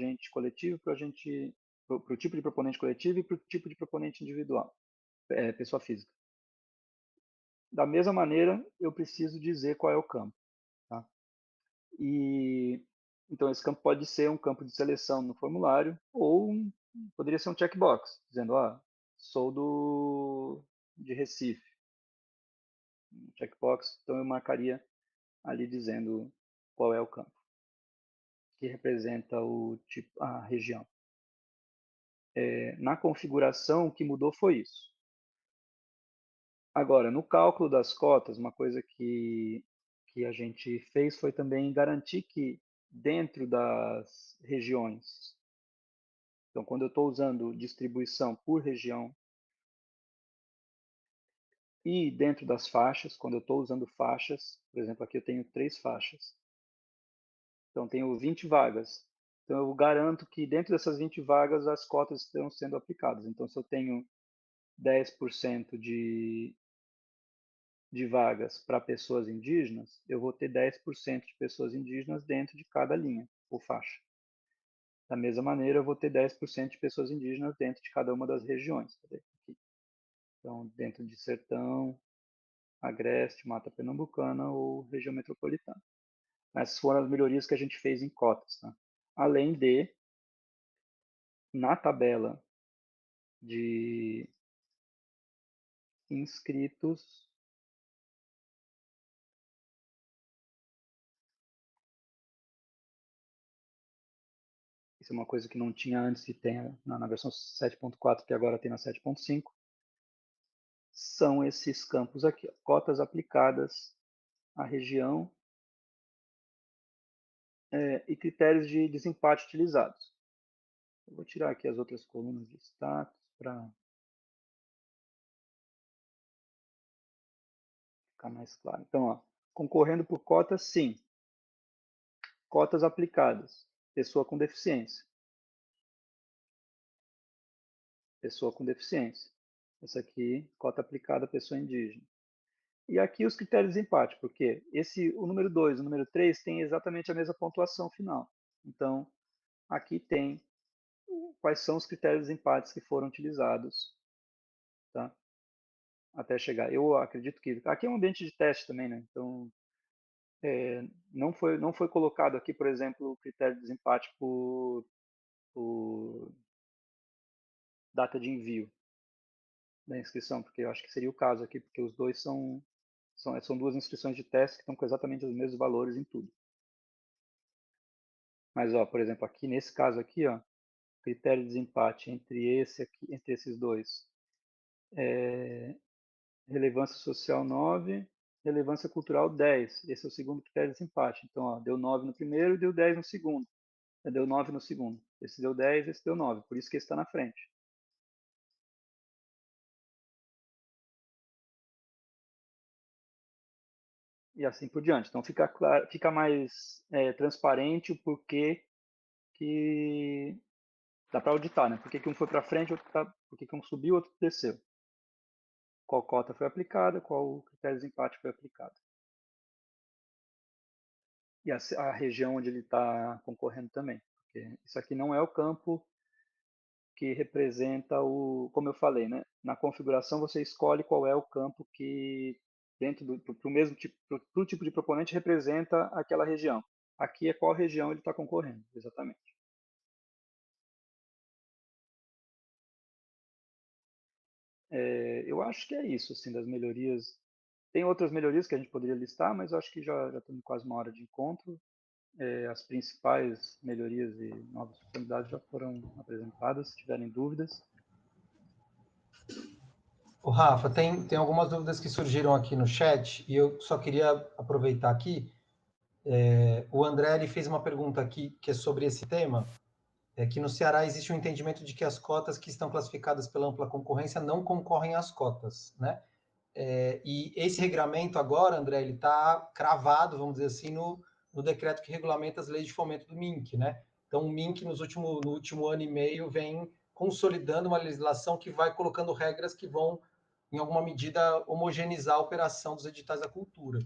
Speaker 3: para o tipo de proponente coletivo e para o tipo de proponente individual, pessoa física. Da mesma maneira, eu preciso dizer qual é o campo. Tá? Então, esse campo pode ser um campo de seleção no formulário ou poderia ser um checkbox, dizendo, sou de Recife. Um checkbox, então eu marcaria ali dizendo qual é o campo que representa a região. Na configuração, o que mudou foi isso. Agora, no cálculo das cotas, uma coisa que a gente fez foi também garantir que dentro das regiões, então quando eu estou usando distribuição por região, e dentro das faixas, quando eu estou usando faixas, por exemplo, aqui eu tenho 3 faixas, então tenho 20 vagas, então eu garanto que dentro dessas 20 vagas as cotas estão sendo aplicadas. Então, se eu tenho 10% de vagas para pessoas indígenas, eu vou ter 10% de pessoas indígenas dentro de cada linha ou faixa. Da mesma maneira, eu vou ter 10% de pessoas indígenas dentro de cada uma das regiões. Então, dentro de Sertão, Agreste, Mata Pernambucana ou região metropolitana. Essas foram as melhorias que a gente fez em cotas. Tá? Além de, na tabela de inscritos, isso é uma coisa que não tinha antes de ter na versão 7.4, que agora tem na 7.5, são esses campos aqui, cotas aplicadas à região e critérios de desempate utilizados. Eu vou tirar aqui as outras colunas de status para ficar mais claro. Então, concorrendo por cotas, sim. Cotas aplicadas, pessoa com deficiência. Pessoa com deficiência. Essa aqui, cota aplicada, pessoa indígena. E aqui os critérios de empate, porque o número 2 e o número 3 têm exatamente a mesma pontuação final. Então, aqui tem quais são os critérios de empates que foram utilizados, tá? Até chegar. Eu acredito que aqui é um ambiente de teste também, né? Então, não foi colocado aqui, por exemplo, o critério de desempate por data de envio da inscrição, porque eu acho que seria o caso aqui, porque os dois são duas inscrições de teste que estão com exatamente os mesmos valores em tudo. Mas, por exemplo, aqui nesse caso aqui, critério de desempate entre esses dois, relevância social 9, relevância cultural 10. Esse é o segundo critério de desempate. Então, deu 9 no primeiro e deu 10 no segundo. Deu 9 no segundo. Esse deu 10, esse deu 9. Por isso que esse está na frente. e assim por diante. Então fica claro, fica mais transparente o porquê que dá para auditar, né? Por que um foi para frente, por que um subiu, outro desceu. Qual cota foi aplicada, qual critério de empate foi aplicado. E a região onde ele está concorrendo também. Porque isso aqui não é o campo que representa como eu falei, né? Na configuração você escolhe qual é o campo que dentro do mesmo tipo, pro tipo de proponente representa aquela região. Aqui é qual região ele está concorrendo, exatamente. Eu acho que é isso, assim, das melhorias. Tem outras melhorias que a gente poderia listar, mas eu acho que já estamos quase uma hora de encontro. As principais melhorias e novas funcionalidades já foram apresentadas. Se tiverem dúvidas.
Speaker 2: O Rafa, tem algumas dúvidas que surgiram aqui no chat e eu só queria aproveitar aqui. O André ele fez uma pergunta aqui que é sobre esse tema, que no Ceará existe um entendimento de que as cotas que estão classificadas pela ampla concorrência não concorrem às cotas, né? E esse regramento agora, André, ele está cravado, vamos dizer assim, no decreto que regulamenta as leis de fomento do MINC, né? Então, o MINC, no último ano e meio, vem consolidando uma legislação que vai colocando regras que vão, em alguma medida, homogeneizar a operação dos editais da cultura.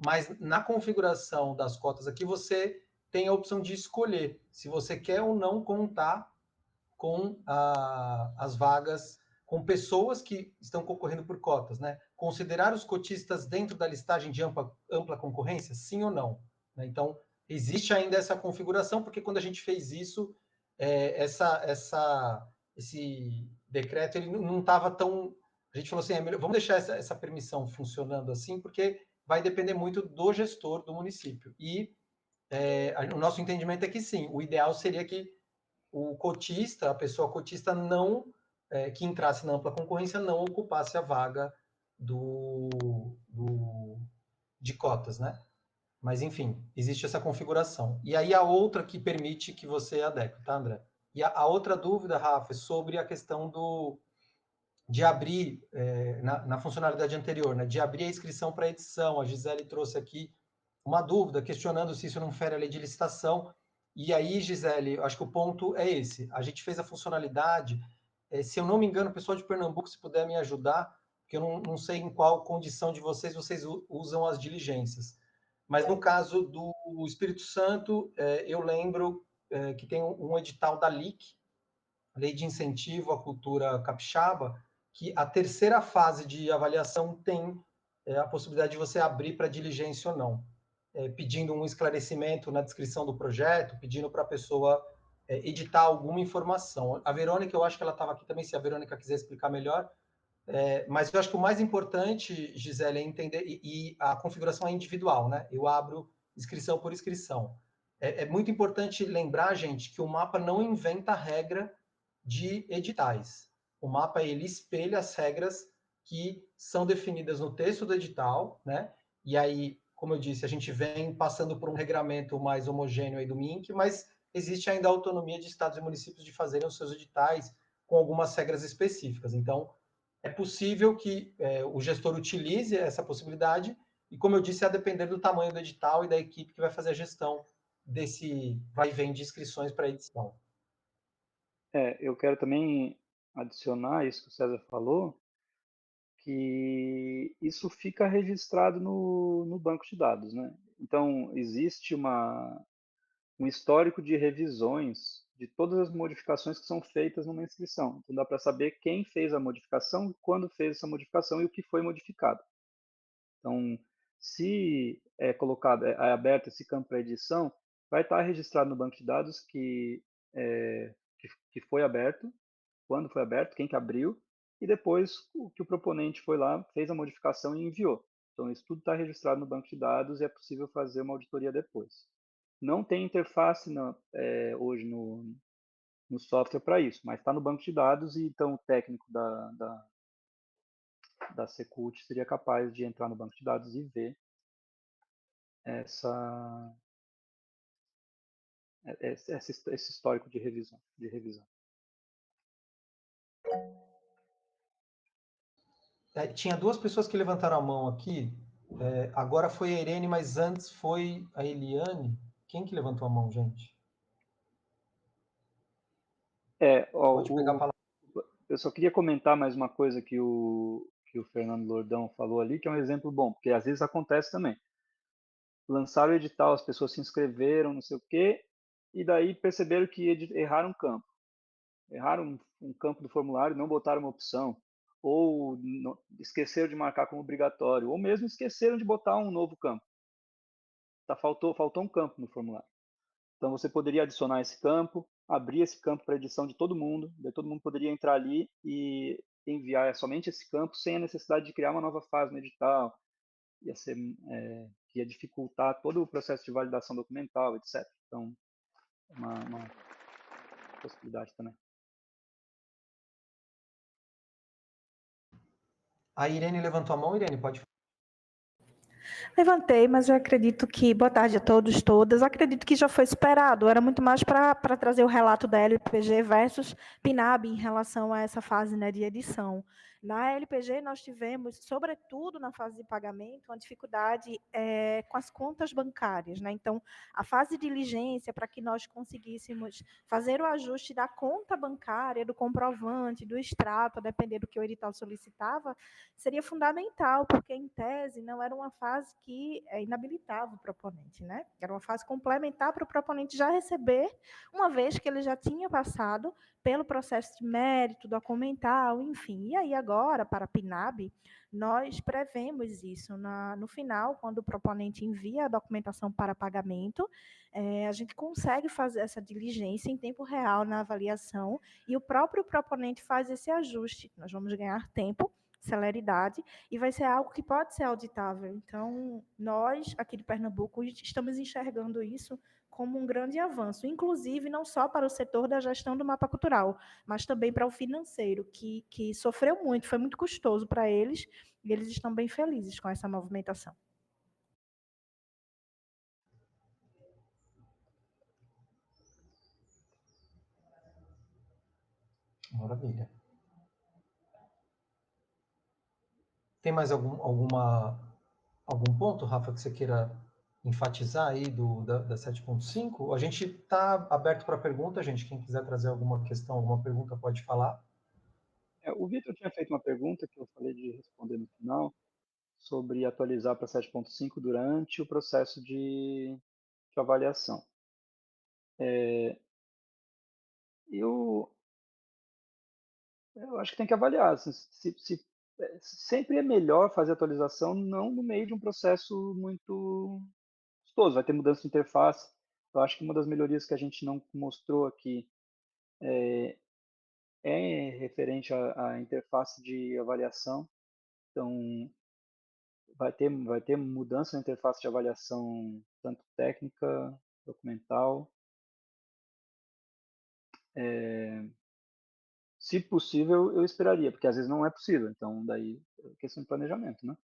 Speaker 2: Mas, na configuração das cotas aqui, você tem a opção de escolher se você quer ou não contar com as vagas, com pessoas que estão concorrendo por cotas, né? Considerar os cotistas dentro da listagem de ampla concorrência, sim ou não? Né? Então, existe ainda essa configuração, porque quando a gente fez isso, esse decreto ele não estava tão... A gente falou assim, vamos deixar essa permissão funcionando assim, porque vai depender muito do gestor do município. E o nosso entendimento é que sim, o ideal seria que o cotista, a pessoa cotista não que entrasse na ampla concorrência não ocupasse a vaga de cotas, né? Mas enfim, existe essa configuração. E aí a outra que permite que você adeque, tá, André? E a outra dúvida, Rafa, é sobre a questão de abrir, na funcionalidade anterior, né, de abrir a inscrição para edição. A Gisele trouxe aqui uma dúvida, questionando se isso não fere a lei de licitação. E aí, Gisele, acho que o ponto é esse. A gente fez a funcionalidade, se eu não me engano, o pessoal de Pernambuco, se puder me ajudar, porque eu não sei em qual condição de vocês usam as diligências. Mas no caso do Espírito Santo, eu lembro que tem um edital da LIC, Lei de Incentivo à Cultura Capixaba, que a terceira fase de avaliação tem a possibilidade de você abrir para diligência ou não, pedindo um esclarecimento na descrição do projeto, pedindo para a pessoa editar alguma informação. A Verônica, eu acho que ela estava aqui também, se a Verônica quiser explicar melhor, mas eu acho que o mais importante, Gisele, é entender, e a configuração é individual, né? Eu abro inscrição por inscrição. É muito importante lembrar, gente, que o mapa não inventa regra de editais. O mapa ele espelha as regras que são definidas no texto do edital, né? E aí, como eu disse, a gente vem passando por um regramento mais homogêneo aí do MINC, mas existe ainda a autonomia de estados e municípios de fazerem os seus editais com algumas regras específicas. Então, é possível que o gestor utilize essa possibilidade e, como eu disse, a depender do tamanho do edital e da equipe que vai fazer a gestão desse vai e vem de inscrições para edição.
Speaker 3: Eu quero também adicionar isso que o César falou, que isso fica registrado no banco de dados, né? Então, existe um histórico de revisões de todas as modificações que são feitas numa inscrição. Então, dá para saber quem fez a modificação, quando fez essa modificação e o que foi modificado. Então, se é colocado, é aberto esse campo para edição, vai estar registrado no banco de dados que foi aberto, quando foi aberto, quem que abriu, e depois que o proponente foi lá, fez a modificação e enviou. Então, isso tudo está registrado no banco de dados e é possível fazer uma auditoria depois. Não tem interface hoje no software para isso, mas está no banco de dados e então o técnico da Secult seria capaz de entrar no banco de dados e ver esse histórico de revisão.
Speaker 2: Tinha duas pessoas que levantaram a mão aqui. Agora foi a Irene, mas antes foi a Eliane. Quem que levantou a mão, gente? Pode pegar a palavra.
Speaker 3: Eu só queria comentar mais uma coisa que o Fernando Lordão falou ali, que é um exemplo bom, porque às vezes acontece também. Lançaram o edital, as pessoas se inscreveram, não sei o quê, e daí perceberam que erraram um campo. Erraram um campo do formulário, não botaram uma opção, ou esqueceram de marcar como obrigatório, ou mesmo esqueceram de botar um novo campo. Faltou um campo no formulário. Então você poderia adicionar esse campo, abrir esse campo para edição de todo mundo, daí todo mundo poderia entrar ali e enviar somente esse campo sem a necessidade de criar uma nova fase no edital. Ia dificultar todo o processo de validação documental, etc. Então, uma possibilidade também.
Speaker 2: A Irene levantou a mão. Irene, pode.
Speaker 6: Levantei, mas eu acredito que, boa tarde a todos, todas, acredito que já foi esperado, era muito mais para trazer o relato da LPG versus PNAB em relação a essa fase, né, de edição. Na LPG nós tivemos, sobretudo na fase de pagamento, uma dificuldade com as contas bancárias, né? Então, a fase de diligência para que nós conseguíssemos fazer o ajuste da conta bancária, do comprovante, do extrato, a depender do que o edital solicitava, seria fundamental, porque, em tese, não era uma fase que inabilitava o proponente, né? Era uma fase complementar para o proponente já receber, uma vez que ele já tinha passado pelo processo de mérito, documental, enfim. E aí, agora, para a PNAB, nós prevemos isso. No final, quando o proponente envia a documentação para pagamento, a gente consegue fazer essa diligência em tempo real na avaliação e o próprio proponente faz esse ajuste. Nós vamos ganhar tempo, celeridade, e vai ser algo que pode ser auditável. Então, nós, aqui de Pernambuco, estamos enxergando isso como um grande avanço, inclusive não só para o setor da gestão do mapa cultural, mas também para o financeiro, que sofreu muito, foi muito custoso para eles, e eles estão bem felizes com essa movimentação.
Speaker 2: Maravilha. Tem mais algum ponto, Rafa, que você queira enfatizar aí da 7.5? A gente está aberto para pergunta, gente. Quem quiser trazer alguma questão, alguma pergunta, pode falar.
Speaker 3: O Vitor tinha feito uma pergunta que eu falei de responder no final, sobre atualizar para 7.5 durante o processo de avaliação. Eu acho que tem que avaliar. Sempre é melhor fazer atualização não no meio de um processo muito custoso. Vai ter mudança de interface. Eu acho que uma das melhorias que a gente não mostrou aqui é referente à interface de avaliação. Então, vai ter mudança na interface de avaliação, tanto técnica, documental. Se possível, eu esperaria, porque às vezes não é possível. Então, daí é questão de planejamento, né?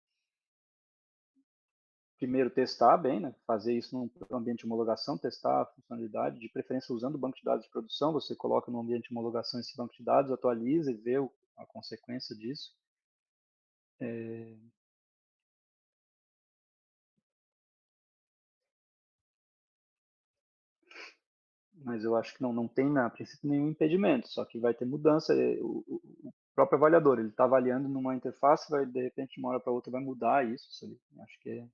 Speaker 3: Primeiro, testar bem, né? Fazer isso num ambiente de homologação, testar a funcionalidade, de preferência usando o banco de dados de produção. Você coloca no ambiente de homologação esse banco de dados, atualiza e vê a consequência disso. Mas eu acho que não tem, a princípio, nenhum impedimento, só que vai ter mudança. O próprio avaliador, ele está avaliando numa interface, vai, de repente, de uma hora para outra, vai mudar isso. Acho que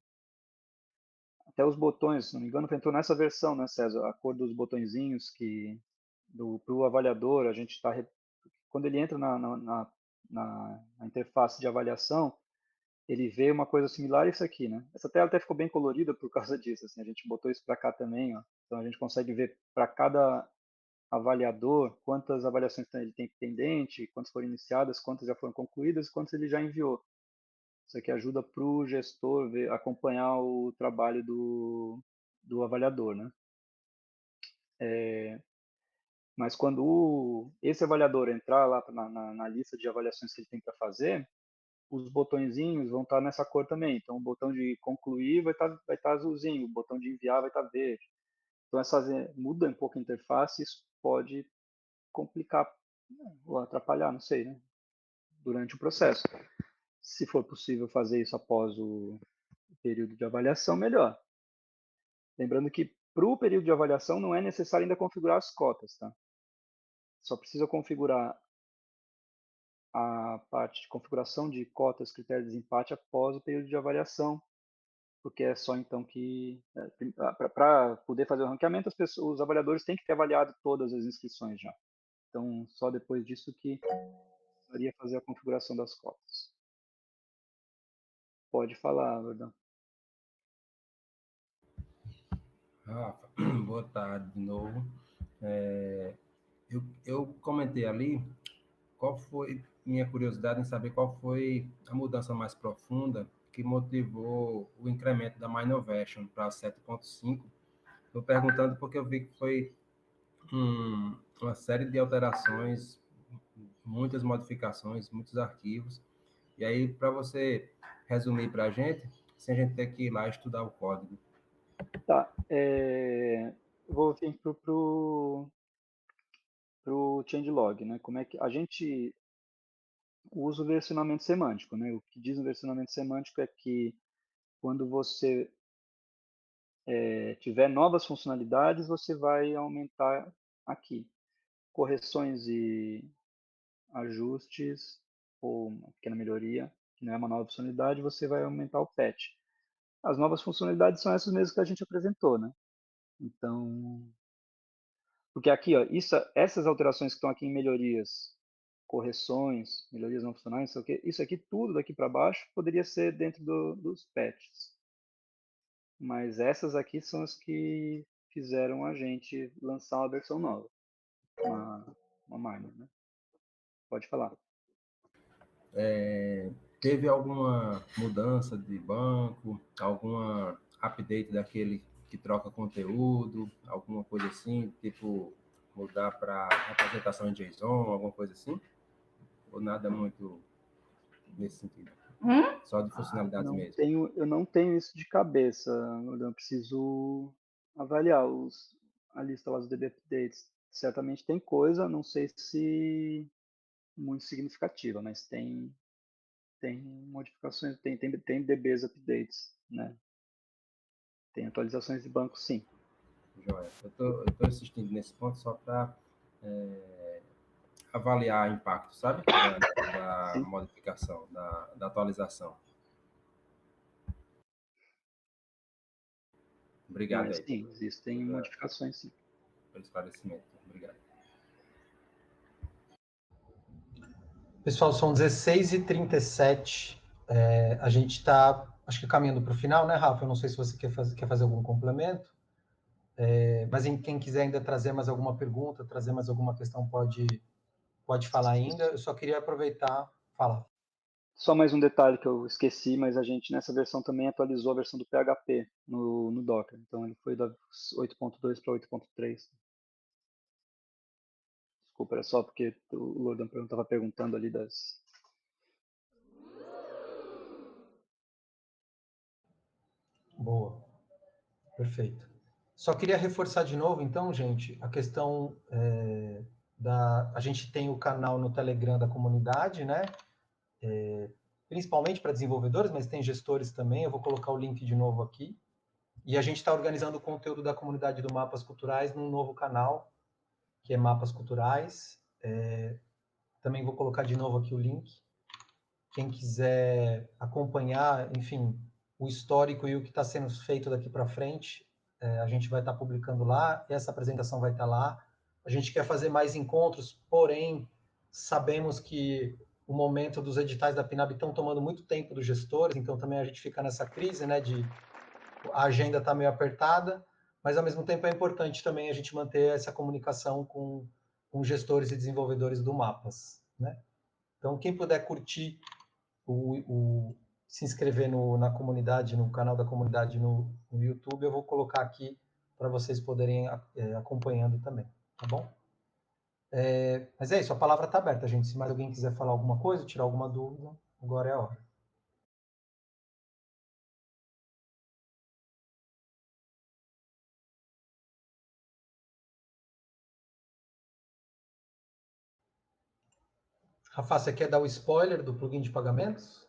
Speaker 3: até os botões, se não me engano, entrou nessa versão, né, César? A cor dos botõezinhos para o avaliador, a gente está... Quando ele entra na interface de avaliação, ele vê uma coisa similar a isso aqui, né? Essa tela até ficou bem colorida por causa disso, assim, a gente botou isso para cá também, ó. Então a gente consegue ver para cada avaliador quantas avaliações ele tem pendente, quantas foram iniciadas, quantas já foram concluídas, quantas ele já enviou. Isso aqui ajuda para o gestor acompanhar o trabalho do avaliador, né? Mas quando esse avaliador entrar lá na lista de avaliações que ele tem para fazer, os botõezinhos vão estar nessa cor também. Então, o botão de concluir vai estar azulzinho, o botão de enviar vai estar verde. Então, muda um pouco a interface, isso pode complicar, ou atrapalhar, não sei, né? Durante o processo. Se for possível fazer isso após período de avaliação, melhor. Lembrando que para o período de avaliação não é necessário ainda configurar as cotas, tá? Só precisa configurar a parte de configuração de cotas, critérios de desempate após o período de avaliação, porque é só então que, para poder fazer o ranqueamento, os avaliadores têm que ter avaliado todas as inscrições já. Então, só depois disso que precisaria fazer a configuração das cotas. Pode falar, Gordão.
Speaker 4: Rafa, boa tarde de novo. Eu comentei ali qual foi minha curiosidade em saber qual foi a mudança mais profunda que motivou o incremento da MyNovation para 7.5. Estou perguntando porque eu vi que foi uma série de alterações, muitas modificações, muitos arquivos. E aí, para você resumir para a gente, sem a gente ter que ir lá estudar o código.
Speaker 3: Tá, vou vir pro changelog, né? Como é que a gente usa o versionamento semântico, né? O que diz o versionamento semântico é que quando você tiver novas funcionalidades, você vai aumentar aqui. Correções e ajustes, ou uma pequena melhoria, que não é uma nova funcionalidade, você vai aumentar o patch. As novas funcionalidades são essas mesmas que a gente apresentou, né? Então, porque aqui, ó, essas alterações que estão aqui em melhorias, correções, melhorias não funcionais, isso aqui tudo daqui para baixo poderia ser dentro dos patches. Mas essas aqui são as que fizeram a gente lançar uma versão nova, uma minor, né? Pode falar.
Speaker 4: Teve alguma mudança de banco, alguma update daquele que troca conteúdo, alguma coisa assim, tipo mudar para representação em JSON, alguma coisa assim? Ou nada muito nesse sentido? Só de funcionalidades mesmo?
Speaker 3: Eu não tenho isso de cabeça, eu preciso avaliar a lista lá dos DB updates. Certamente tem coisa, não sei se muito significativa, mas tem modificações, tem DBs updates, né? Tem atualizações de banco, sim.
Speaker 4: Joia. Eu tô insistindo nesse ponto só para avaliar impacto, sabe? Da modificação, da atualização. Obrigado
Speaker 3: Mas
Speaker 4: aí.
Speaker 3: sim, existem modificações, sim.
Speaker 4: Pelo esclarecimento. Obrigado.
Speaker 2: Pessoal, são 16h37. A gente está, acho que caminhando para o final, né, Rafa? Eu não sei se você quer fazer algum complemento. Mas quem quiser ainda trazer mais alguma pergunta, trazer mais alguma questão, pode falar ainda. Eu só queria aproveitar, falar.
Speaker 3: Só mais um detalhe que eu esqueci, mas a gente nessa versão também atualizou a versão do PHP no Docker. Então ele foi da 8.2 para 8.3. Desculpa, era só porque o Lordão estava perguntando ali das...
Speaker 2: Boa. Perfeito. Só queria reforçar de novo, então, gente, a questão a gente tem o canal no Telegram da comunidade, né? Principalmente para desenvolvedores, mas tem gestores também. Eu vou colocar o link de novo aqui. E a gente está organizando o conteúdo da comunidade do Mapas Culturais num novo canal, que é Mapas Culturais. Também vou colocar de novo aqui o link. Quem quiser acompanhar, enfim, o histórico e o que está sendo feito daqui para frente, a gente vai estar publicando lá, essa apresentação vai estar lá. A gente quer fazer mais encontros, porém, sabemos que o momento dos editais da PNAB estão tomando muito tempo dos gestores, então também a gente fica nessa crise, né, a agenda está meio apertada, mas ao mesmo tempo é importante também a gente manter essa comunicação com gestores e desenvolvedores do Mapas, né? Então, quem puder curtir se inscrever na comunidade, no canal da comunidade no YouTube, eu vou colocar aqui para vocês poderem acompanhando também, tá bom? Mas é isso, a palavra está aberta, gente. Se mais alguém quiser falar alguma coisa, tirar alguma dúvida, agora é a hora. Rafa, você quer dar o spoiler do plugin de pagamentos?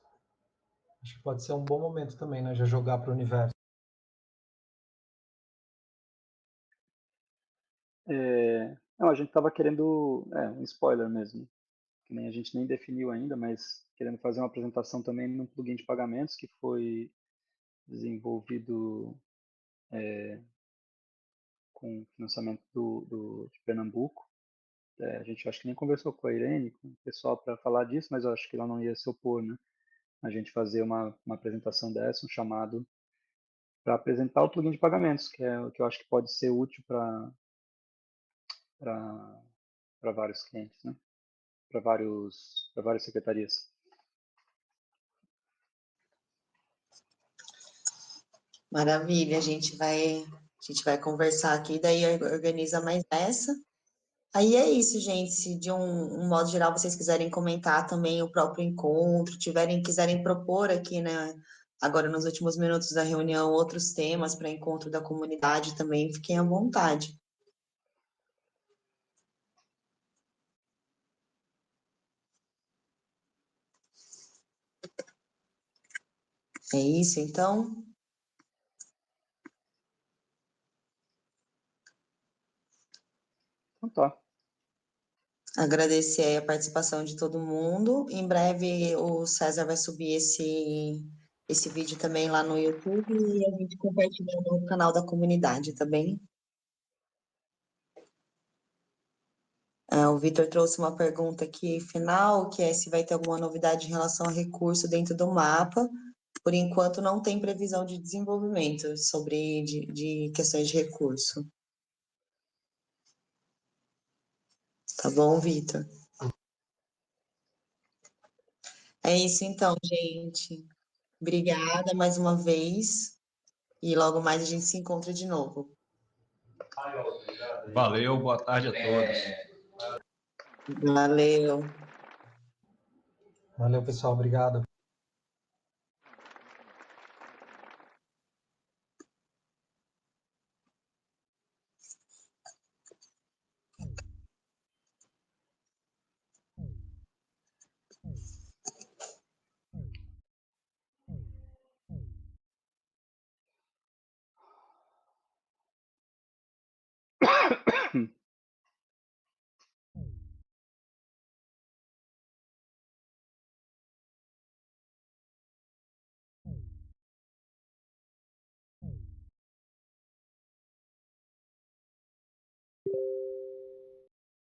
Speaker 2: Acho que pode ser um bom momento também, né? Já jogar para o universo.
Speaker 3: Não, a gente estava querendo, um spoiler mesmo, que nem a gente nem definiu ainda, mas querendo fazer uma apresentação também num plugin de pagamentos que foi desenvolvido com financiamento de Pernambuco. A gente acho que nem conversou com a Irene, com o pessoal para falar disso, mas eu acho que ela não ia se opor, né? A gente fazer uma apresentação dessa, um chamado para apresentar o plugin de pagamentos, que é o que eu acho que pode ser útil para vários clientes, né? Para várias secretarias.
Speaker 1: Maravilha, a gente vai conversar aqui, daí organiza mais essa. Aí é isso, gente. Se de um modo geral vocês quiserem comentar também o próprio encontro, quiserem propor aqui, né, agora nos últimos minutos da reunião, outros temas para encontro da comunidade também, fiquem à vontade. É isso, então.
Speaker 3: Então tá.
Speaker 1: Agradecer a participação de todo mundo. Em breve o César vai subir esse vídeo também lá no YouTube e a gente compartilha no canal da comunidade, tá bem? O Vitor trouxe uma pergunta aqui final, que é se vai ter alguma novidade em relação a recurso dentro do mapa. Por enquanto não tem previsão de desenvolvimento sobre de questões de recurso. Tá bom, Vitor? É isso então, gente. Obrigada mais uma vez. E logo mais a gente se encontra de novo.
Speaker 7: Valeu, boa tarde a todos.
Speaker 1: Valeu.
Speaker 2: Valeu, pessoal. Obrigado.